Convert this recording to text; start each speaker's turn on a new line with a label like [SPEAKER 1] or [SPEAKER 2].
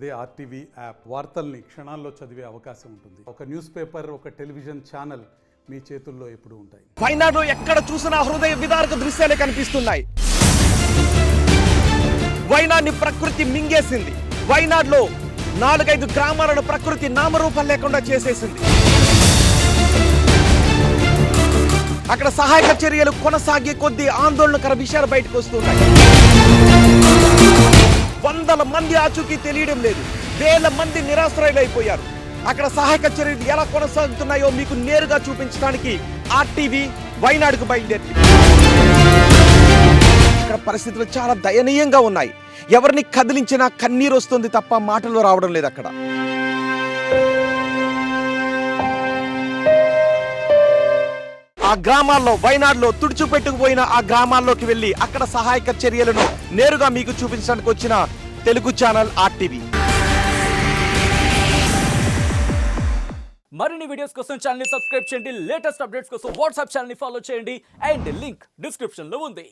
[SPEAKER 1] అదే RTV app వార్తల్ని క్షణాల్లో చదివే అవకాశం ఉంటుంది. ఒక న్యూస్ పేపర్, ఒక టెలివిజన్ ఛానల్ మీ చేతుల్లో ఎప్పుడూ ఉంటాయి.
[SPEAKER 2] వైనాడులో ఎక్కడ చూసినా హృదయ విదారక దృశ్యాలే కనిపిస్తున్నాయి. వైనాడ్ని ప్రకృతి మింగేసింది. వైనాడులో 4-5 గ్రామాలను ప్రకృతి నామరూపం లేకుండా చేసేసింది. అక్కడ సహాయక చర్యలు కొనసాగే కొద్దీ ఆందోళనకర విషయాలు బయటకు వస్తున్నాయి. వందల మంది ఆచూకీ తెలియడం లేదు. వేల మంది నిరాశ్రయులైపోయారు. అక్కడ సహాయక చర్యలు ఎలా కొనసాగుతున్నాయో మీకు నేరుగా చూపించడానికి ఆర్టీవీ వైనాడుకు బయలుదేరి. ఇక్కడ పరిస్థితులు చాలా దయనీయంగా ఉన్నాయి. ఎవరిని కదిలించినా కన్నీరు వస్తుంది తప్ప మాటలు రావడం లేదు. అక్కడ ఆ గ్రామాల్లో, వైనాడులో తుడిచిపెట్టుకుపోయిన ఆ గ్రామాల్లోకి వెళ్ళి అక్కడ సహాయక చర్యలను నేరుగా మీకు చూపించడానికి వచ్చిన తెలుగు ఛానల్ ఆర్టీవీ.
[SPEAKER 3] మరిన్ని వీడియోస్ కోసం ఛానల్ ని సబ్స్క్రైబ్ చేయండి. లేటెస్ట్ అప్డేట్స్ కోసం వాట్సాప్ ఛానల్ ని ఫాలో చేయండి. అండ్ లింక్ డిస్క్రిప్షన్ లో ఉంది.